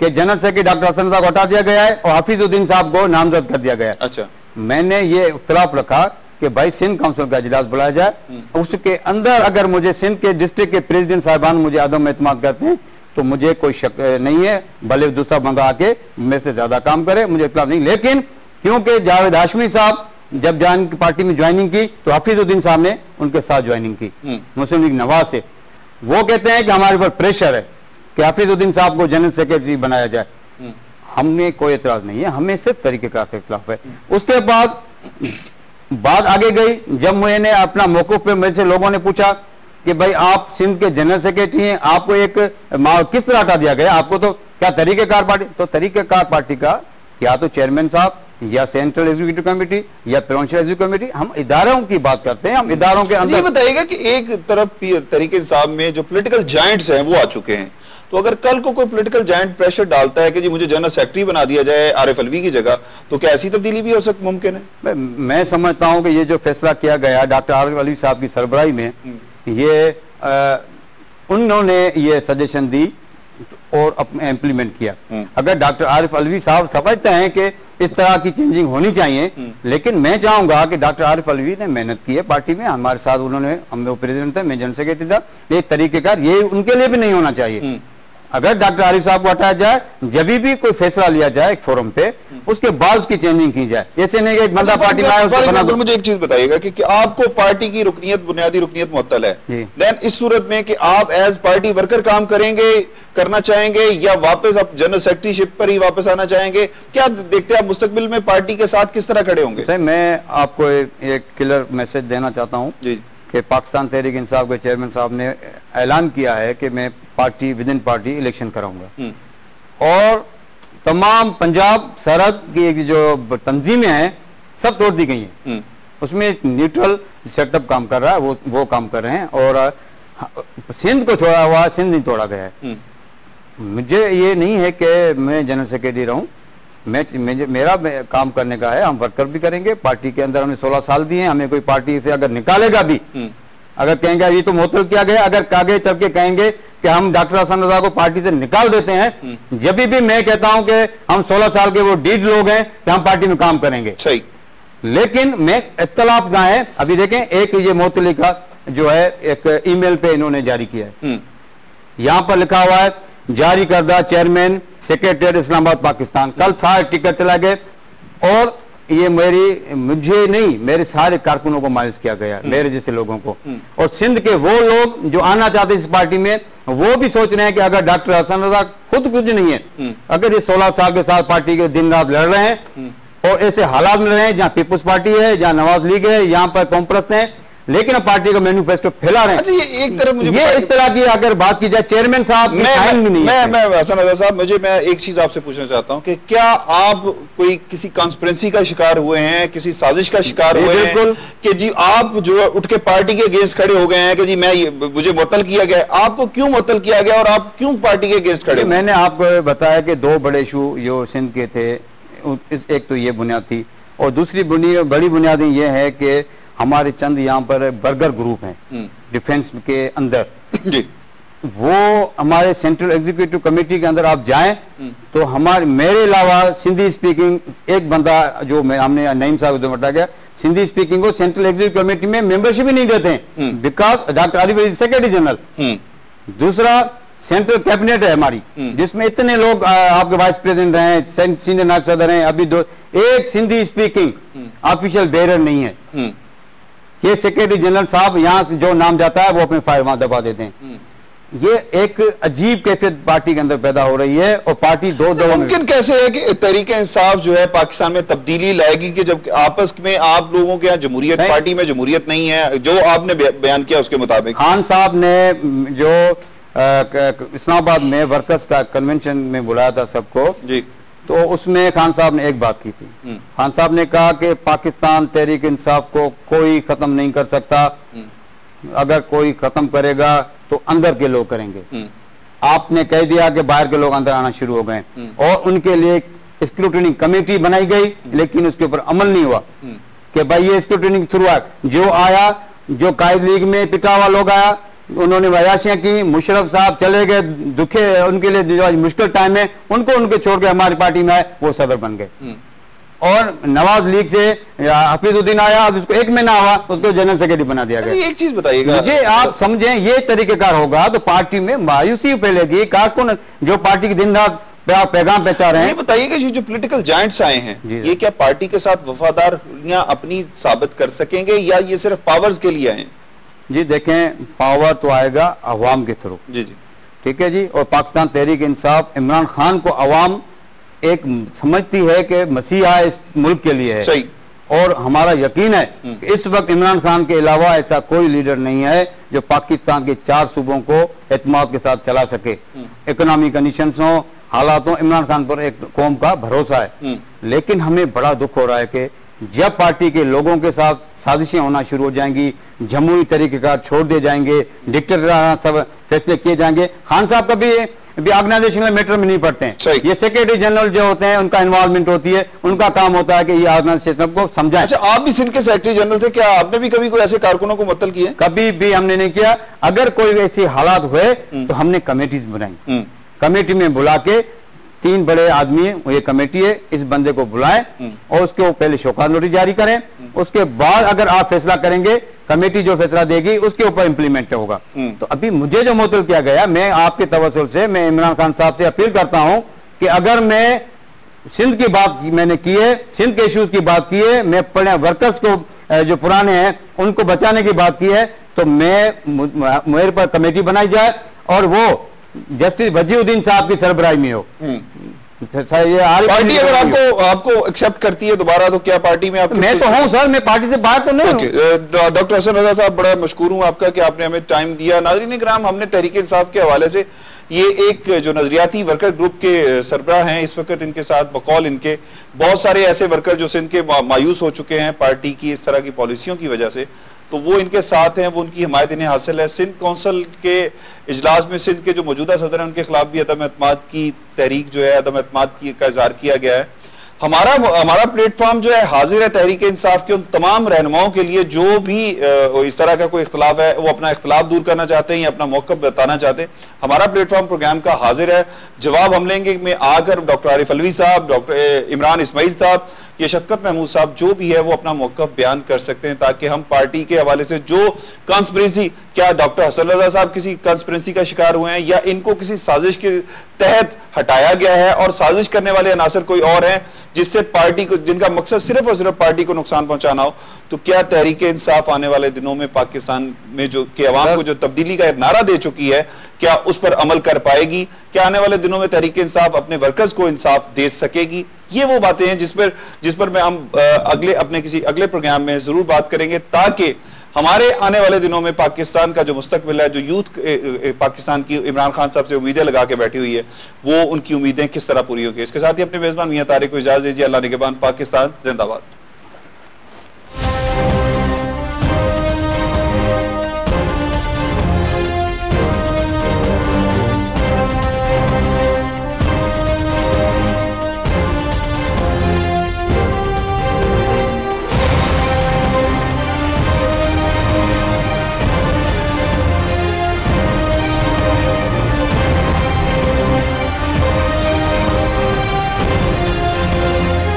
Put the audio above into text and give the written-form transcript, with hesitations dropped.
कि general secretary doctor Hasan Raza को हटा दिया गया है और हाफिजुद्दीन साहब को नामजद कर दिया गया है। अच्छा, मैंने ये इख्तिलाफ रखा कि भाई सिंध काउंसिल का इजलास बुलाया जाए, उसके अंदर अगर मुझे सिंध के डिस्ट्रिक्ट के प्रेसिडेंट साहिबान मुझे आदम एतमाद करते हैं तो मुझे कोई शक नहीं है, भले दूसरा बंदा आके मेरे से ज्यादा काम करे, मुझे इख्तिलाफ नहीं। लेकिन क्योंकि जावेद हाशमी साहब जब जान की पार्टी में ज्वाइनिंग की तो हाफिजुद्दीन साहब ने उनके साथ ज्वाइनिंग की मुस्लिम लीग नवाज से। वो कहते हैं कि हमारे ऊपर प्रेशर है कि हाफिजुद्दीन साहब को जनरल सेक्रेटरी बनाया जाए। हमने कोई एतराज नहीं है, हमें सिर्फ तरीकेकार से इख्तिलाफ है। उसके बाद बात आगे गई, जब मैंने अपना मौक़िफ़ पे मेरे से लोगों ने पूछा कि भाई आप सिंध के जनरल सेक्रेटरी हैं, आपको एक किस तरह हटा दिया गया, आपको तो क्या तरीकेकार पार्टी, तो तरीकेकार पार्टी का या तो चेयरमैन साहब या सेंट्रल एग्जीक्यूटिव कमेटी या प्रोविंशियल एग्जीक्यूटिव कमेटी, हम इदारों की बात करते हैं, हम इदारों के अंदर। ये बताइएगा कि एक तरफ तरीके साहब में जो पॉलिटिकल जायंट्स हैं वो आ चुके हैं, तो अगर कल को कोई पॉलिटिकल जायंट प्रेशर डालता है कि जी मुझे जनरल सेक्रेटरी बना दिया जाए आरिफ अलवी की जगह, तो क्या ऐसी तब्दीली भी हो सकती मुमकिन है? मैं समझता हूं कि ये जो फैसला किया गया डॉक्टर आरिफ अलवी साहब की सरबराही में, ये उन्होंने ये सजेशन दी और इम्प्लीमेंट किया। अगर डॉक्टर आरिफ अलवी साहब समझते हैं कि इस तरह की चेंजिंग होनी चाहिए, लेकिन मैं चाहूंगा कि डॉक्टर आरिफ अलवी ने मेहनत की है पार्टी में, हमारे साथ उन्होंने, हम वो प्रेसिडेंट थे, मैं जनरल सेक्रेटरी था, ये तरीकेकार ये उनके लिए भी नहीं होना चाहिए। अगर डॉक्टर आरिफ साहब को हटाया जाए, जब भी कोई फैसला लिया जाए एक फोरम पे, उसके बाद उसकी चेंजिंग की जाए। ऐसे नहीं कि एक बंदा पार्टी में आया उसको बना दो। मुझे एक चीज बताइएगा कि आपको पार्टी की रुकनियत, बुनियादी रुकनियत मुअत्तल है, देन इस सूरत में कि आप एज पार्टी वर्कर काम करेंगे, करना चाहेंगे, या वापस आप जनरल सेक्रेटरीशिप पर ही वापस आना चाहेंगे? क्या देखते हैं आप मुस्तकबिल में पार्टी के साथ किस तरह खड़े होंगे? सर, मैं आपको एक क्लियर मैसेज देना चाहता हूँ कि पाकिस्तान तहरीक इंसाफ के चेयरमैन साहब ने ऐलान किया है कि मैं party with in party election कराऊंगा और तमाम पंजाब सरहद की जो तंजीमें हैं सब तोड़ दी गई हैं। उसमें एक न्यूट्रल सेटअप काम कर रहा है, वो काम कर रहे हैं और सिंध को छोड़ा हुआ, सिंध नहीं तोड़ा गया है। मुझे ये नहीं है कि मैं जनरल सेक्रेटरी रहूं, मेरा काम करने का है, हम वर्कर भी करेंगे। पार्टी के अंदर हमने 16 साल दिए हैं, हमें कोई पार्टी से अगर निकालेगा भी, अगर कहेंगे ये तो मुअत्तल किया गया, अगर आगे चल के कहेंगे कि हम डॉक्टर हसन रजा को पार्टी से निकाल देते हैं, जब भी मैं कहता हूं कि हम 16 साल के वो डीड लोग हैं कि हम पार्टी में काम करेंगे। सही, लेकिन मैं इख्तिलाफ कहां है, अभी देखें, एक ये मुअत्तली का जो है एक ईमेल पे इन्होंने जारी किया है, यहां पर लिखा हुआ है जारी करदा चेयरमैन सेक्रेटरी इस्लामाबाद पाकिस्तान। कल सारे टिकट चला गए और ये मुझे नहीं, मेरे सारे कारकुनों को मायूस किया गया, मेरे जैसे लोगों को। और सिंध के वो लोग जो आना चाहते इस पार्टी में, वो भी सोच रहे हैं कि अगर डॉक्टर हसन रजा खुद कुछ नहीं है, अगर ये 16 साल के साथ पार्टी के दिन रात लड़ रहे हैं और ऐसे हालात में रहे हैं जहां पीपुल्स पार्टी है, जहां नवाज लीग है, यहाँ पर कॉम्प्रेस है, लेकिन अब पार्टी का मैनिफेस्टो फैला रहे हैं। ये एक तरफ मुझे ये इस तरह की अगर बात की जाए, चेयरमैन साहब मैं हसन रजा साहब, मैं एक चीज आपसे पूछना चाहता हूं कि क्या आप कोई किसी कॉन्स्पिरेंसी का शिकार हुए हैं, किसी साजिश का शिकार हुए हैं कि जी आप जो उठ के पार्टी के अगेंस्ट खड़े हो गए हैं कि जी मुझे मुअत्तल किया गया? आपको क्यों मुअत्तल किया गया और आप क्यों पार्टी के अगेंस्ट खड़े? मैंने आपको बताया कि दो बड़े इशू जो सिंध के थे, एक तो ये बुनियाद थी और दूसरी बड़ी बुनियादी ये है कि हमारे चंद यहाँ पर बर्गर ग्रुप हैं डिफेंस के अंदर जी, वो हमारे सेंट्रल एग्जीक्यूटिव कमेटी के अंदर आप जाएं तो मेरे अलावा सिंधी स्पीकिंग एक बंदा जो हमने नईम साहब हटा गया, सिंधी स्पीकिंग को सेंट्रल एग्जीक्यूटिव कमेटी में मेंबरशिप ही नहीं देते हैं because doctor Arif Alvi secretary general. दूसरा सेंट्रल कैबिनेट है हमारी, जिसमें इतने लोग आपके वाइस प्रेसिडेंट हैं, सीनियर नायब सदर हैं, अभी एक सिंधी स्पीकिंग ऑफिशियल बेरर नहीं है। ये सेक्रेटरी जनरल साहब यहाँ से जो नाम जाता है वो अपने फाइल वहां दबा देते हैं। ये एक अजीब कैफियत पार्टी के अंदर पैदा हो रही है और पार्टी दो दलों में। मुमकिन कैसे है कि तहरीक इंसाफ जो है पाकिस्तान में तब्दीली लाएगी कि जब आपस में आप लोगों के यहाँ जमहूरियत, पार्टी में जमहूरियत नहीं है, जो आपने बयान किया उसके मुताबिक? खान साहब ने जो इस्लामाबाद में वर्कर्स का कन्वेंशन में बुलाया था सबको जी, तो उसमें खान साहब ने एक बात की थी। खान साहब ने कहा कि पाकिस्तान तहरीक इंसाफ को कोई खत्म नहीं कर सकता, अगर कोई खत्म करेगा तो अंदर के लोग करेंगे। आपने कह दिया कि बाहर के लोग अंदर आना शुरू हो गए और उनके लिए स्क्रूटनी कमेटी बनाई गई, लेकिन उसके ऊपर अमल नहीं हुआ कि भाई ये स्क्रूटनी थ्रू जो आया, जो कायद लीग में पिटा हुआ लोग आया, उन्होंने अयाशियां की, मुशर्रफ साहब चले गए, दुखे उनके लिए जो मुश्किल टाइम है उनको उनके छोड़ के हमारी पार्टी में आए, वो सदर बन गए। और नवाज लीग से हफीजुद्दीन आया, अब उसको 1 महीना हुआ, उसको जनरल सेक्रेटरी बना दिया गया। एक चीज बताइएगा मुझे, आप समझें ये तरीकेकार होगा तो पार्टी में मायूसी फैलेगी। कारकुन जो पार्टी की दिन रात पैगाम पहुंचा रहे हैं। बताइएगा ये जो पॉलिटिकल जायंट्स आए हैं, ये क्या पार्टी के साथ वफादारियां अपनी साबित कर सकेंगे या ये सिर्फ पावर्स के लिए आए? जी देखें, पावर तो आएगा अवाम के थ्रू। जी जी, ठीक है जी। और पाकिस्तान तहरीक इंसाफ इमरान खान को अवाम एक समझती है कि मसीहा इस मुल्क के लिए है। सही। और हमारा यकीन है कि इस वक्त इमरान खान के अलावा ऐसा कोई लीडर नहीं है जो पाकिस्तान के 4 सूबों को एतमाद के साथ चला सके। इकोनॉमी कंडीशंस हो, हालात हो, इमरान खान पर एक कौम का भरोसा है। लेकिन हमें बड़ा दुख हो रहा है कि जब पार्टी के लोगों के साथ साजिशें होना शुरू हो जाएंगी, जमहूरी तरीकेकार छोड़ दिए जाएंगे, डिक्टेटर सब फैसले किए जाएंगे। खान साहब कभी ऑर्गेनाइजेशनल मैटर में नहीं पड़ते हैं। ये सेक्रेटरी जनरल जो होते हैं उनका इन्वॉल्वमेंट होती है, उनका काम होता है कि ये ऑर्गेनाइजेशन को समझाएं। अच्छा, आप भी सिंध के सेक्रेटरी जनरल थे, क्या आपने भी कभी कोई ऐसे कारकुनों को मुअत्तल किया? कभी भी हमने नहीं किया। अगर कोई ऐसी हालात हुए तो हमने कमेटीज बनाई, कमेटी में बुला के 3 बड़े आदमी है, ये कमेटी है, इस बंदे को बुलाएं और उसके पहले शोकाज नोटिस जारी करें। उसके बाद अगर आप फैसला करेंगे, कमेटी जो फैसला देगी उसके ऊपर इंप्लीमेंट होगा। तो अभी मुझे जो मुअत्तल किया गया, मैं आपके तवस्सुल से मैं इमरान खान साहब से अपील करता हूं कि अगर मैं सिंध की बात मैंने की है, सिंध के इश्यूज की बात की है, मैं वर्कर्स को जो पुराने हैं उनको बचाने की बात की है, तो मेरे पर कमेटी बनाई जाए और वो जस्टिस वजीउद्दीन साहब की सरबराही में हो। पार्टी अगर आपको एक्सेप्ट करती है दोबारा, तो क्या पार्टी में आप? मैं तो हूं सर, मैं पार्टी से बाहर तो नहीं हूं। डॉक्टर हसन रजा साहब, बड़ा मशकूर हूं आपका कि आपने हमें टाइम दिया। नाज़रीन किराम, हमने तहरीक इंसाफ के हवाले से, ये एक जो नजरियाती वर्कर ग्रुप के सरबराह हैं इस वक्त, इनके साथ बकौल इनके बहुत सारे ऐसे वर्कर जो सिंध के मायूस हो चुके हैं पार्टी की इस तरह की पॉलिसियों की वजह से, तो वो इनके साथ हैं, वो उनकी हिमायत इन्हें हासिल है। सिंध कौंसिल के इजलास में सिंध के जो मौजूदा सदर हैं उनके खिलाफ भी अदम एतमाद की तहरीक जो है, अदम एतमाद का इजहार किया गया है। हमारा प्लेटफॉर्म जो है हाजिर है तहरीक इंसाफ के उन तमाम रहनुमाओं के लिए जो भी इस तरह का कोई इख्तलाफ है, वो अपना इख्तलाफ दूर करना चाहते हैं या अपना मौक़िफ़ बताना चाहते हैं। हमारा प्लेटफॉर्म प्रोग्राम का हाजिर है, जवाब हम लेंगे। मैं आकर डॉक्टर आरिफ अलवी साहब, डॉक्टर इमरान इस्माइल साहब या शफकत महमूद साहब जो भी है वो अपना मौक़िफ़ बयान कर सकते हैं, ताकि हम पार्टी के हवाले से जो कॉन्स्पिरेसी, क्या डॉक्टर हसन रजा साहब किसी कॉन्स्पिरेसी का शिकार हुए हैं या इनको किसी साजिश के तहत हटाया गया है और साजिश करने वाले अनासर कोई और हैं जिससे पार्टी को, जिनका मकसद सिर्फ और सिर्फ पार्टी को नुकसान पहुंचाना हो, तो क्या तहरीक इंसाफ आने वाले दिनों में पाकिस्तान में जो कि अवाम को जो तब्दीली का एक नारा दे चुकी है, क्या उस पर अमल कर पाएगी? क्या आने वाले दिनों में तहरीक इंसाफ अपने वर्कर्स को इंसाफ दे सकेगी? ये वो बातें हैं जिस पर मैं हम अपने किसी अगले प्रोग्राम में जरूर बात करेंगे, ताकि हमारे आने वाले दिनों में पाकिस्तान का जो मुस्तकबिल है, जो यूथ पाकिस्तान की इमरान खान साहब से उम्मीदें लगा के बैठी हुई है, वो उनकी उम्मीदें किस तरह पूरी होगी। इसके साथ ही अपने मेजबान मियां तारिक को इजाजत दीजिए। अल्लाह निगहबान। पाकिस्तान जिंदाबाद।